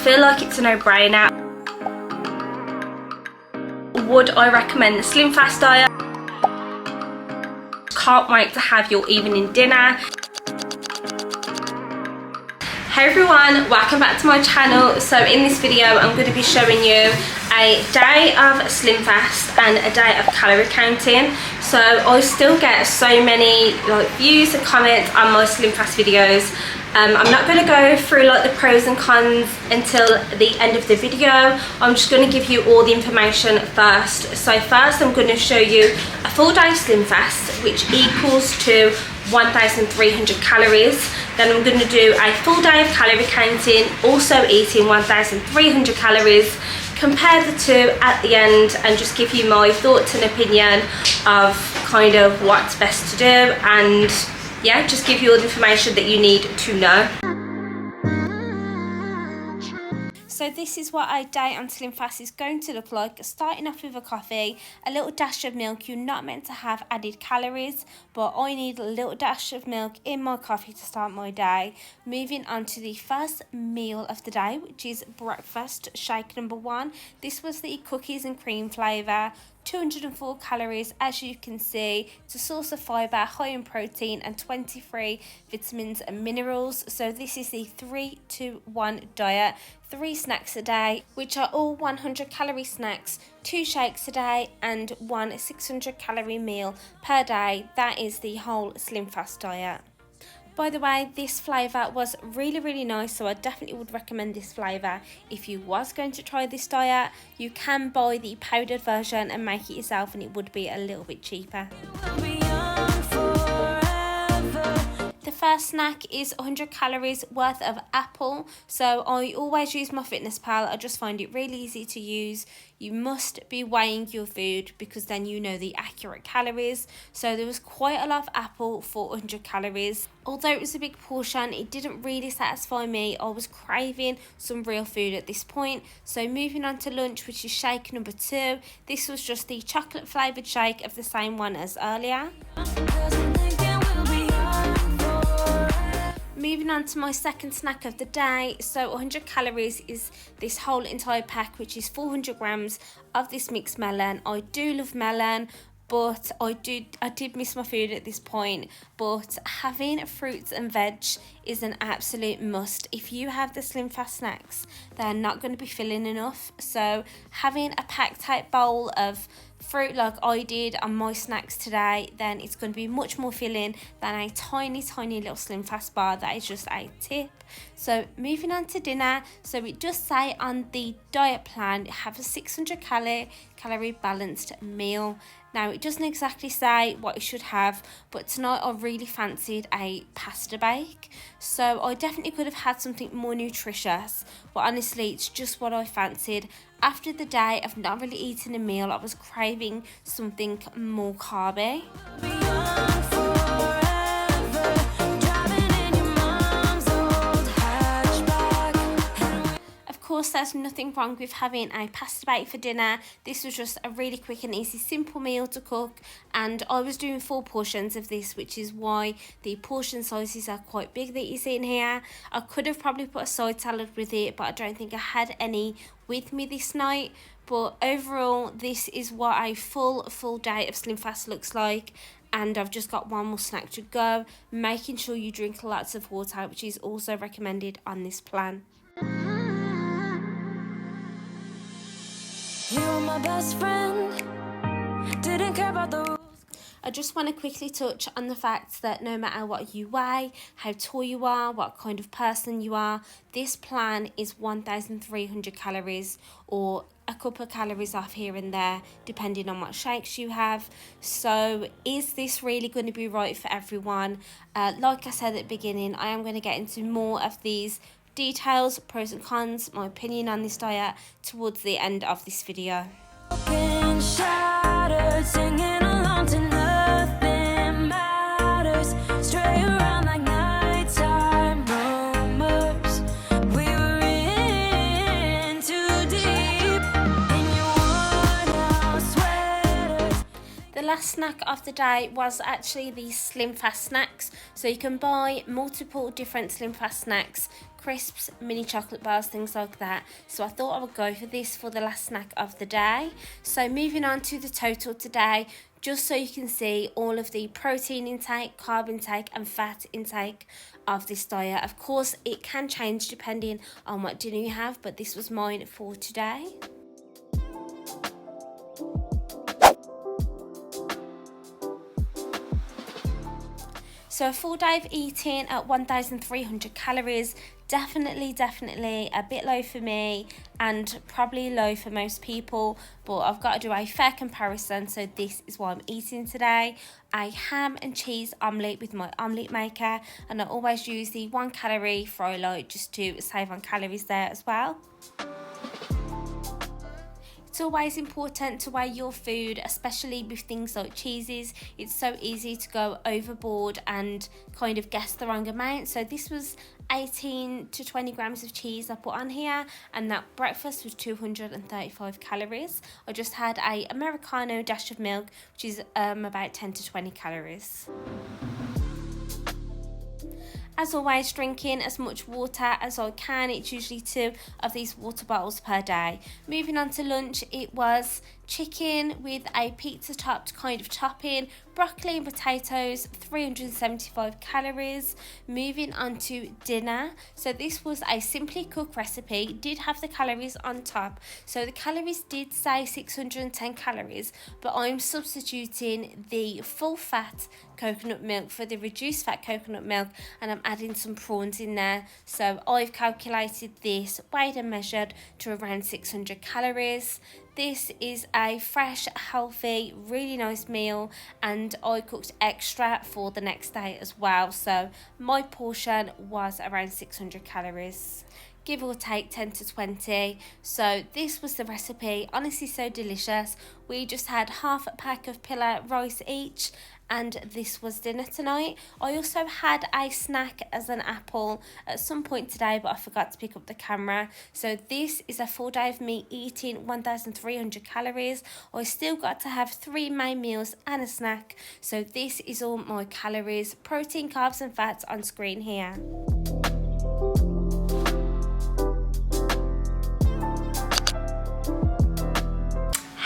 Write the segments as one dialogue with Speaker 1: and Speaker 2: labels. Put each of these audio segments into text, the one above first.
Speaker 1: feel like it's a no-brainer. Would I recommend the Slim Fast diet? Can't wait to have your evening dinner. Hey everyone, welcome back to my channel. So in this video I'm going to be showing you a day of Slim Fast and a day of calorie counting. So I still get so many views and comments on my Slim Fast videos. I'm not going to go through the pros and cons until the end of the video. I'm just going to give you all the information first. So first I'm going to show you a full day Slim Fast, which equals to 1,300 calories. Then I'm going to do a full day of calorie counting, also eating 1,300 calories. Compare the two at the end and just give you my thoughts and opinion of kind of what's best to do, and yeah, just give you all the information that you need to know. So this is what a day on Slim Fast is going to look like. Starting off with a coffee, a little dash of milk. You're not meant to have added calories, but I need a little dash of milk in my coffee to start my day. Moving on to the first meal of the day, which is breakfast shake number 1. This was the cookies and cream flavour. 204 calories, as you can see. It's a source of fibre, high in protein and 23 vitamins and minerals. So this is the 3-2-1 diet. 3 snacks a day, which are all 100 calorie snacks, 2 shakes a day and 1 600 calorie meal per day. That is the whole Slim Fast diet. By the way, this flavour was really nice, so I definitely would recommend this flavour if you was going to try this diet. You can buy the powdered version and make it yourself, and it would be a little bit cheaper. The first snack is 100 calories worth of apple. So I always use my Fitness Pal. I just find it really easy to use. You must be weighing your food because then you know the accurate calories. So there was quite a lot of apple for 100 calories. Although it was a big portion, it didn't really satisfy me. I was craving some real food at this point. So moving on to lunch, which is shake number 2. This was just the chocolate flavoured shake of the same one as earlier. Moving on to my second snack of the day. So 100 calories is this whole entire pack, which is 400 grams of this mixed melon. I do love melon, but I did miss my food at this point. But having fruits and veg is an absolute must. If you have the Slim Fast snacks, they're not going to be filling enough. So having a packed type bowl of fruit like I did on my snacks today, then it's going to be much more filling than a tiny little Slim Fast bar. That is just a tip. So moving on to dinner. So it does say on the diet plan, have a 600 calorie balanced meal. Now it doesn't exactly say what you should have, but tonight I really fancied a pasta bake. So I definitely could have had something more nutritious, but honestly it's just what I fancied. After the day of not really eating a meal, I was craving something more carby. Of course, there's nothing wrong with having a pasta bake for dinner. This was just a really quick and easy simple meal to cook, and I was doing 4 portions of this, which is why the portion sizes are quite big that you see in here. I could have probably put a side salad with it, but I don't think I had any with me this night. But overall, this is what a full day of Slim Fast looks like. And I've just got one more snack to go, making sure you drink lots of water, which is also recommended on this plan. You're my best friend, didn't care about the rules. I just want to quickly touch on the fact that no matter what you weigh, how tall you are, what kind of person you are, this plan is 1,300 calories, or a couple of calories off here and there depending on what shakes you have. So is this really going to be right for everyone? Like I said at the beginning, I am going to get into more of these details, pros and cons, my opinion on this diet towards the end of this video. Shattered, singing along to nothing matters, stray around like nighttime rumors. We were in too deep in your worn out sweaters. The last snack of the day was actually the Slim Fast snacks. So you can buy multiple different Slim Fast snacks, crisps, mini chocolate bars, things like that. So I thought I would go for this for the last snack of the day. So moving on to the total today, just so you can see all of the protein intake, carb intake and fat intake of this diet. Of course, it can change depending on what dinner you have, but this was mine for today. So a full day of eating at 1,300 calories, definitely a bit low for me and probably low for most people, but I've got to do a fair comparison, so this is what I'm eating today. A ham and cheese omelette with my omelette maker, and I always use the 1 calorie fry light just to save on calories there as well. It's always important to weigh your food, especially with things like cheeses. It's so easy to go overboard and kind of guess the wrong amount. So this was 18 to 20 grams of cheese I put on here, and that breakfast was 235 calories. I just had a Americano dash of milk, which is about 10 to 20 calories. As always, drinking as much water as I can. It's usually 2 of these water bottles per day. Moving on to lunch, it was chicken with a pizza topped kind of topping, broccoli and potatoes, 375 calories. Moving on to dinner, so this was a simply cooked recipe. It did have the calories on top, so the calories did say 610 calories, but I'm substituting the full fat coconut milk for the reduced fat coconut milk, and I'm adding some prawns in there. So I've calculated this, weighed and measured, to around 600 calories. This is a fresh, healthy, really nice meal, and I cooked extra for the next day as well. So my portion was around 600 calories. Give or take 10 to 20. So this was the recipe. Honestly, so delicious. We just had half a pack of pillar rice each, and this was dinner tonight. I also had a snack as an apple at some point today, but I forgot to pick up the camera. So this is a full day of me eating 1,300 calories. I still got to have 3 main meals and a snack. So this is all my calories, protein, carbs and fats on screen here.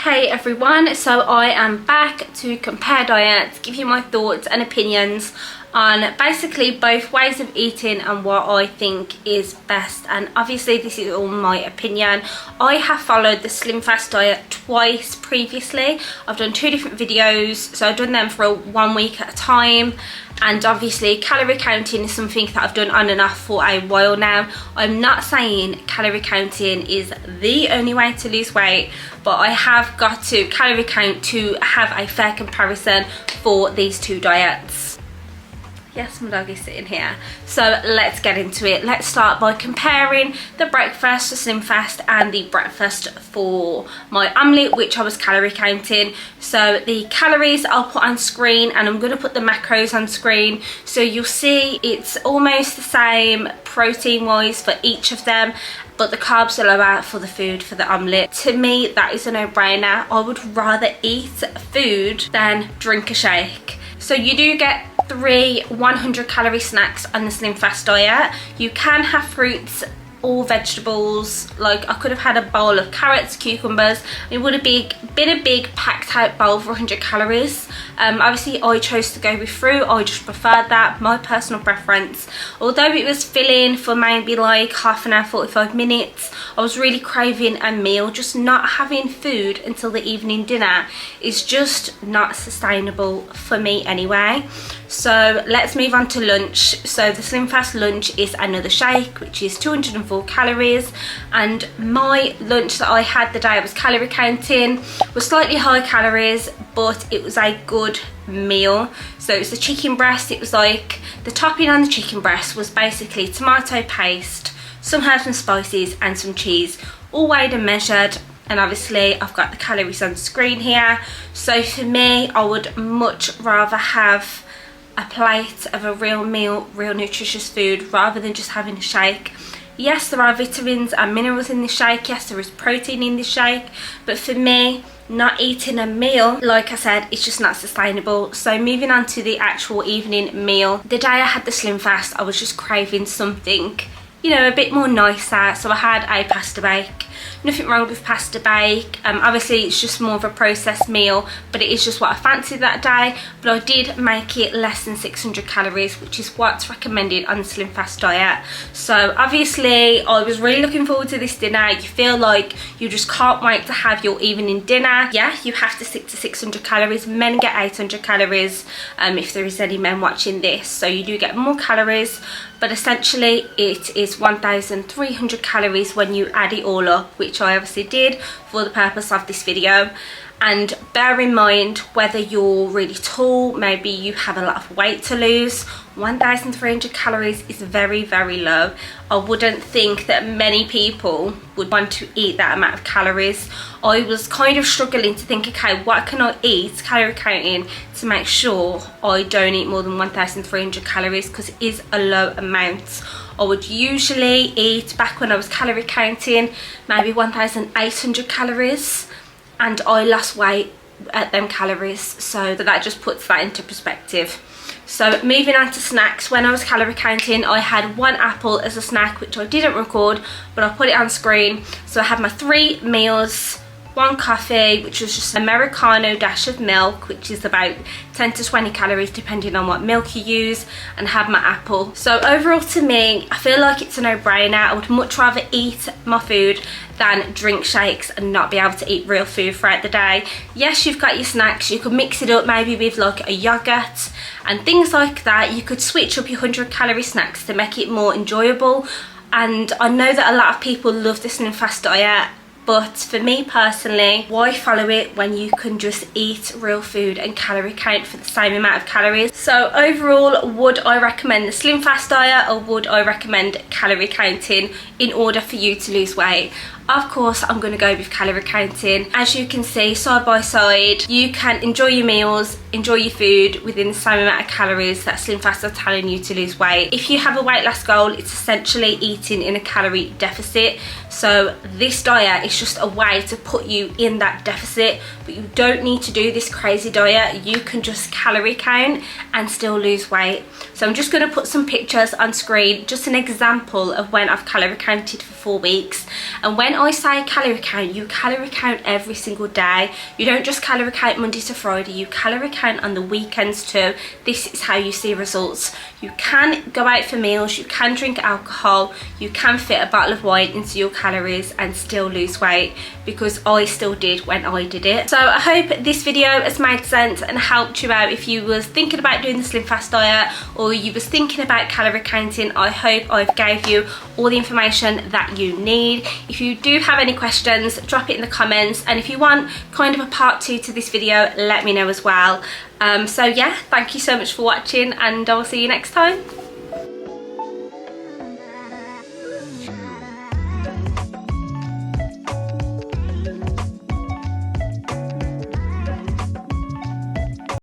Speaker 1: Hey everyone, so I am back to compare diets, give you my thoughts and opinions on basically both ways of eating and what I think is best. And obviously this is all my opinion. I have followed the Slim Fast diet twice previously. I've done 2 different videos, so I've done them for 1 week at a time. And obviously calorie counting is something that I've done on and off for a while now. I'm not saying calorie counting is the only way to lose weight, but I have got to calorie count to have a fair comparison for these 2 diets. Yes, my dog is sitting here. So let's get into it. Let's start by comparing the breakfast for Slim Fast and the breakfast for my omelette, which I was calorie counting. So the calories I'll put on screen, and I'm going to put the macros on screen. So you'll see it's almost the same protein wise for each of them, but the carbs are lower for the food for the omelette. To me, that is a no-brainer. I would rather eat food than drink a shake. So you do get 3 100 calorie snacks on the Slim Fast diet. You can have fruits or vegetables. Like I could have had a bowl of carrots, cucumbers. It would have been a big packed out bowl for 100 calories. Obviously I chose to go with fruit. I just preferred that, my personal preference. Although it was filling for maybe like half an hour, 45 minutes, I was really craving a meal. Just not having food until the evening dinner is just not sustainable for me anyway. So let's move on to lunch. So the Slim Fast lunch is another shake, which is 204 calories, and my lunch that I had the day I was calorie counting was slightly high calories, but it was a good meal. So it's the chicken breast. It was like the topping on the chicken breast was basically tomato paste, some herbs and spices and some cheese, all weighed and measured. And obviously I've got the calories on screen here. So for me, I would much rather have a plate of a real meal, real nutritious food, rather than just having a shake. Yes, there are vitamins and minerals in this shake. Yes, there is protein in this shake. But for me, not eating a meal, like I said, it's just not sustainable. So moving on to the actual evening meal. The day I had the Slim Fast, I was just craving something, you know, a bit more nicer. So I had a pasta bake. Nothing wrong with pasta bake. Obviously it's just more of a processed meal, but it is just what I fancied that day. But I did make it less than 600 calories, which is what's recommended on the Slim Fast diet. So obviously I was really looking forward to this dinner. You feel like you just can't wait to have your evening dinner. Yeah, you have to stick to 600 calories. Men get 800 calories if there is any men watching this, so you do get more calories. But essentially it is 1,300 calories when you add it all up, which I obviously did for the purpose of this video. And bear in mind, whether you're really tall, maybe you have a lot of weight to lose, 1,300 calories is very, very low. I wouldn't think that many people would want to eat that amount of calories. I was kind of struggling to think, okay, what can I eat, calorie counting, to make sure I don't eat more than 1,300 calories, because it is a low amount. I would usually eat, back when I was calorie counting, maybe 1,800 calories, and I lost weight at them calories, so that just puts that into perspective. So moving on to snacks, when I was calorie counting, I had 1 apple as a snack, which I didn't record, but I put it on screen. So I had my 3 meals, 1 coffee, which was just Americano dash of milk, which is about 10 to 20 calories depending on what milk you use, and had my apple. So overall, to me, I feel like it's a no-brainer. I would much rather eat my food than drink shakes and not be able to eat real food throughout the day. Yes, you've got your snacks, you could mix it up maybe with like a yogurt and things like that. You could switch up your 100 calorie snacks to make it more enjoyable. And I know that a lot of people love the Slim Fast diet, but for me personally, why follow it when you can just eat real food and calorie count for the same amount of calories? So overall, would I recommend the Slim Fast diet, or would I recommend calorie counting in order for you to lose weight? Of course, I'm going to go with calorie counting. As you can see, side by side, you can enjoy your meals, enjoy your food within the same amount of calories that Slim Fast are telling you to lose weight. If you have a weight loss goal, it's essentially eating in a calorie deficit. So this diet is just a way to put you in that deficit, but you don't need to do this crazy diet. You can just calorie count and still lose weight. So I'm just going to put some pictures on screen, just an example of when I've calorie counted for 4 weeks. And when I say calorie count, you calorie count every single day. You don't just calorie count Monday to Friday, you calorie count on the weekends too. This is how you see results. You can go out for meals, you can drink alcohol, you can fit a bottle of wine into your calories and still lose weight, because I still did when I did it. So I hope this video has made sense and helped you out if you was thinking about doing the Slim Fast diet, or you was thinking about calorie counting. I hope I've gave you all the information that you need. If you do have any questions, drop it in the comments, and if you want kind of a part 2 to this video, let me know as well. So yeah, thank you so much for watching, and I'll see you next time.